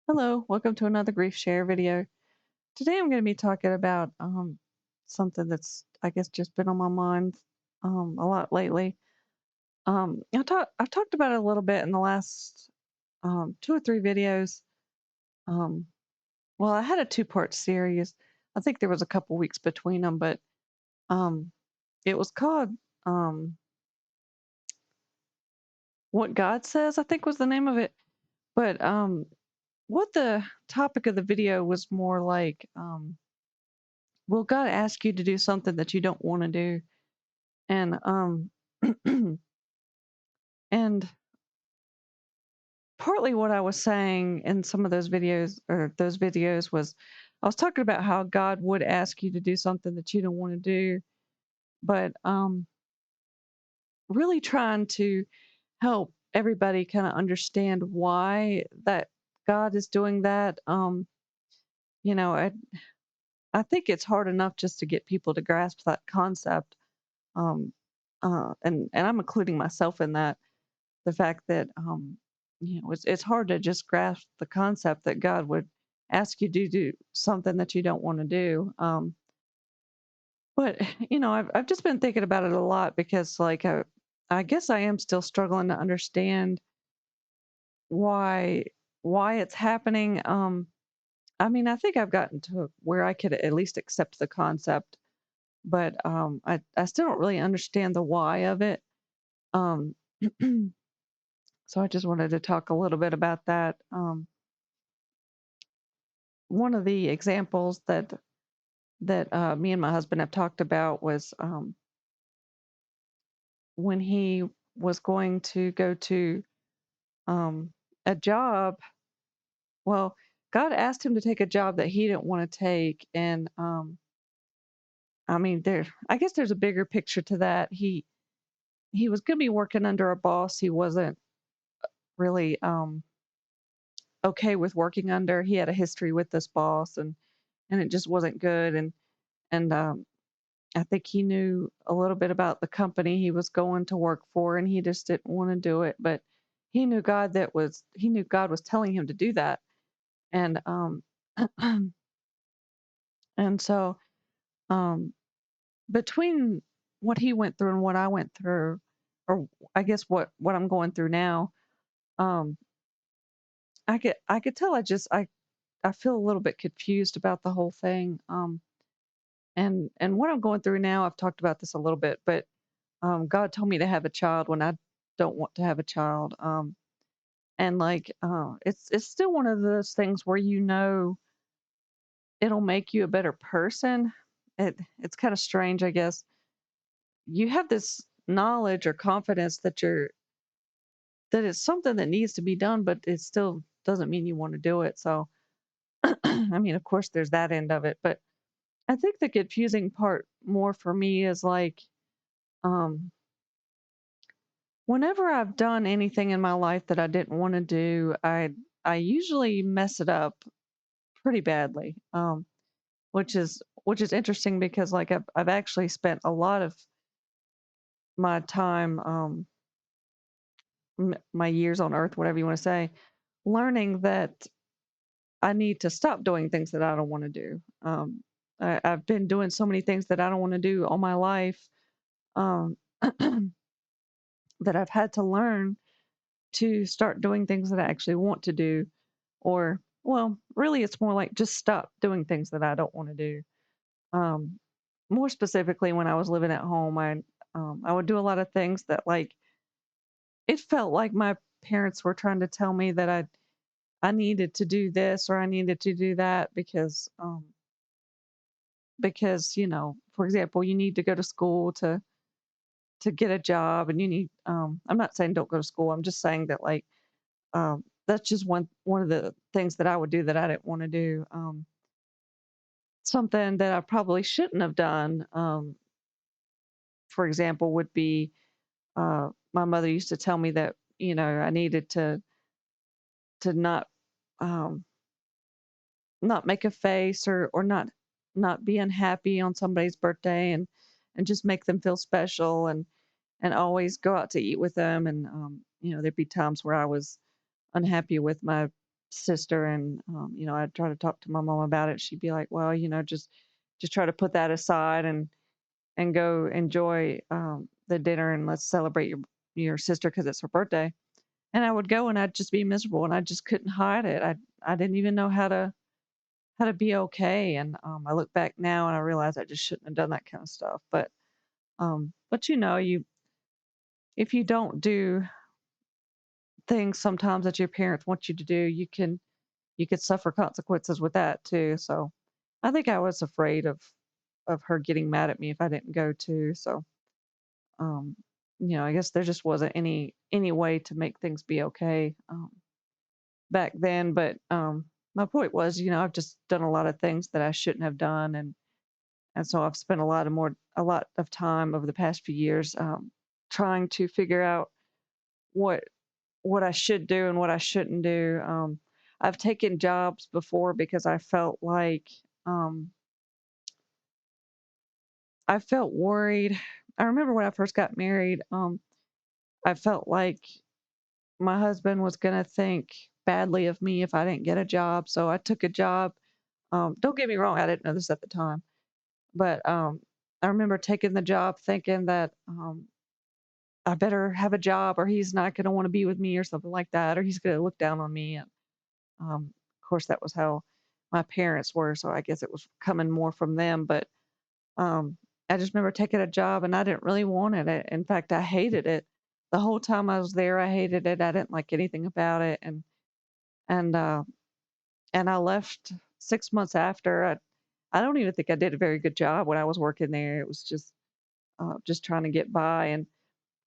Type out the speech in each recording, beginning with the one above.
Hello, welcome to another grief share video. Today I'm going to be talking about something that's I guess just been on my mind a lot lately. I've talked about it a little bit in the last two or three videos. Um, well, I had a two-part series. I think there was a couple weeks between them, but um, it was called um, "What God Says," I think was the name of it. But what the topic of the video was more like. Will God ask you to do something that you don't want to do? And and partly what I was saying in some of those videos was I was talking about how God would ask you to do something that you don't want to do, but really trying to help everybody kind of understand why that God is doing that. You know, I think it's hard enough just to get people to grasp that concept. Um, and I'm including myself in that. The fact that it's hard to just grasp the concept that God would ask you to do something that you don't want to do. But I've just been thinking about it a lot because I guess I am still struggling to understand why why it's happening. I mean, I think I've gotten to where I could at least accept the concept, but I still don't really understand the why of it. Um, so I just wanted to talk a little bit about that. One of the examples that me and my husband have talked about was when he was going to go to um, a job. Well, God asked him to take a job that he didn't want to take, and I mean, I guess there's a bigger picture to that. He was going to be working under a boss he wasn't really okay with working under. He had a history with this boss, and it just wasn't good. And I think he knew a little bit about the company he was going to work for, and he just didn't want to do it. But he knew God was telling him to do that, and and so um, between what he went through and what I went through, or I guess what I'm going through now, um, I could tell I feel a little bit confused about the whole thing. And what I'm going through now, I've talked about this a little bit, but God told me to have a child when I don't want to have a child. And it's still one of those things where it'll make you a better person. It's kind of strange, I guess. You have this knowledge or confidence that it's something that needs to be done, but it still doesn't mean you want to do it. So, I mean, of course, there's that end of it, but I think the confusing part more for me is um, whenever I've done anything in my life that I didn't want to do, I usually mess it up pretty badly. Which is interesting because I've actually spent a lot of my time, my years on Earth, whatever you want to say, learning that I need to stop doing things that I don't want to do. I've been doing so many things that I don't want to do all my life, um, that I've had to learn to start doing things that I actually want to do. Or, well, really, it's more like just stop doing things that I don't want to do. Um, More specifically, when I was living at home, I would do a lot of things that it felt like my parents were trying to tell me that I needed to do this or I needed to do that because for example, you need to go to school to get a job, and you need I'm not saying don't go to school. I'm just saying that that's just one of the things that I would do that I didn't want to do. Something that I probably shouldn't have done, for example, would be my mother used to tell me that I needed to um, not make a face or not be unhappy on somebody's birthday, and just make them feel special, and always go out to eat with them. And there'd be times where I was unhappy with my sister, and I'd try to talk to my mom about it. She'd be like, "Well, just try to put that aside and go enjoy the dinner, and let's celebrate your sister because it's her birthday." And I would go and I'd just be miserable and I just couldn't hide it. I didn't even know how to be okay. And I look back now and I realize I just shouldn't have done that kind of stuff. But you if you don't do things sometimes that your parents want you to do, you could suffer consequences with that too. So I think I was afraid of her getting mad at me if I didn't go too. So um, I guess there just wasn't any way to make things be okay back then. But my point was, I've just done a lot of things that I shouldn't have done, and so I've spent a lot of time over the past few years trying to figure out what what I should do and what I shouldn't do. I've taken jobs before because um, I felt worried. I remember when I first got married, I felt like my husband was going to think badly of me if I didn't get a job. So I took a job. Don't get me wrong, I didn't know this at the time, but I remember taking the job thinking that I better have a job or he's not going to want to be with me or something like that, or he's going to look down on me. And of course, that was how my parents were. So I guess it was coming more from them. But um, I just remember taking a job and I didn't really want it. In fact, I hated it. The whole time I was there, I hated it. I didn't like anything about it. And and I left 6 months after. I don't even think I did a very good job when I was working there. It was just trying to get by,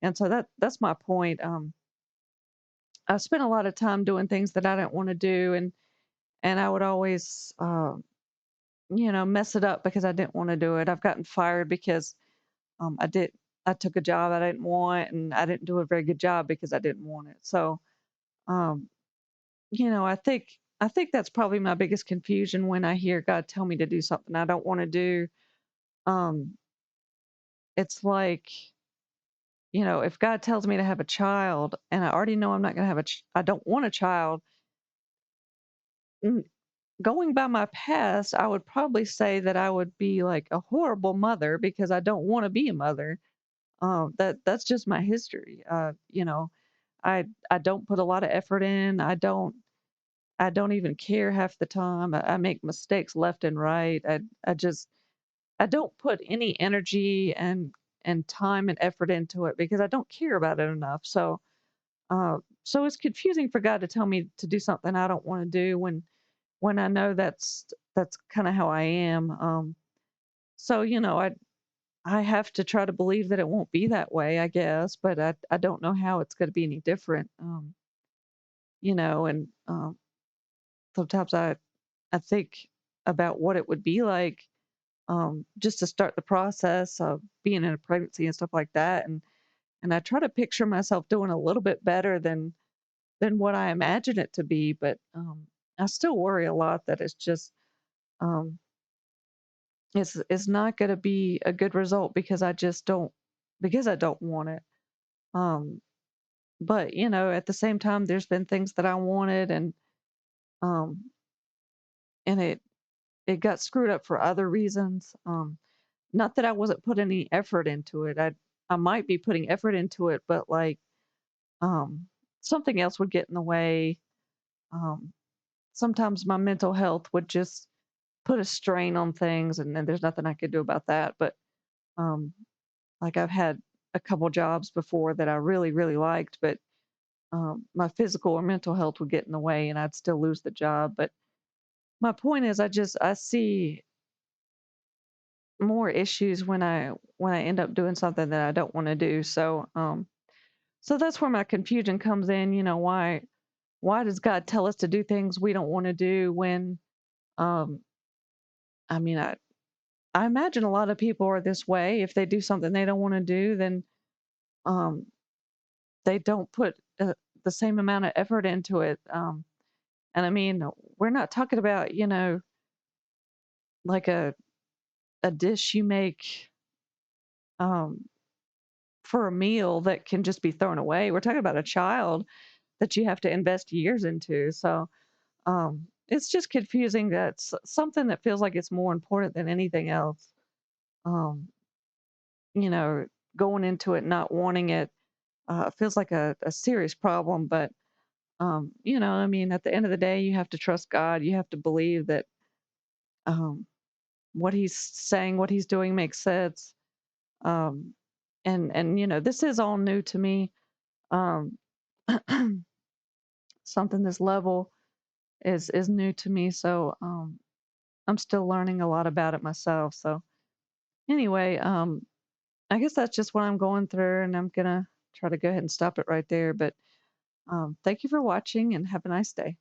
and so that's my point. I spent a lot of time doing things that I didn't want to do, and I would always mess it up because I didn't want to do it. I've gotten fired because um, I did I took a job I didn't want, and I didn't do a very good job because I didn't want it. So um, I think that's probably my biggest confusion when I hear God tell me to do something I don't want to do. Um, it's like, if God tells me to have a child and I already know I'm not going to I don't want a child, mm, going by my past, I would probably say that I would be like a horrible mother because I don't want to be a mother. That's just my history. I don't put a lot of effort in. I don't even care half the time. I make mistakes left and right. I don't put any energy and time and effort into it because I don't care about it enough. So it's confusing for God to tell me to do something I don't want to do when I know that's kind of how I am. So I have to try to believe that it won't be that way, I guess, but I don't know how it's going to be any different. And sometimes I think about what it would be like just to start the process of being in a pregnancy and stuff like that, and I try to picture myself doing a little bit better than what I imagine it to be, but I still worry a lot that um, it's not going to be a good result because I don't want it. Um, but at the same time, there's been things that I wanted, um, and it got screwed up for other reasons. Not that I wasn't putting any effort into it. I might be putting effort into it, but like um, something else would get in the way. Um, Sometimes my mental health would just put a strain on things, and then there's nothing I could do about that. But um, like I've had a couple jobs before that I really, really liked, but my physical or mental health would get in the way, and I'd still lose the job. But my point is, I see more issues when I end up doing something that I don't want to do. So that's where my confusion comes in. Why does God tell us to do things we don't want to do when um, I mean I imagine a lot of people are this way. If they do something they don't want to do, then um, they don't put the same amount of effort into it. And I mean, we're not talking about, like a dish you make um, for a meal that can just be thrown away. We're talking about a child that you have to invest years into. So It's just confusing that something that feels like it's more important than anything else. Um, you know, going into it not wanting it feels like a serious problem. But I mean, at the end of the day, you have to trust God. You have to believe that um, what He's saying, what He's doing makes sense. Um, and this is all new to me. Um, something this level is new to me. So I'm still learning a lot about it myself. So anyway, I guess that's just what I'm going through, and I'm gonna try to go ahead and stop it right there. But thank you for watching, and have a nice day.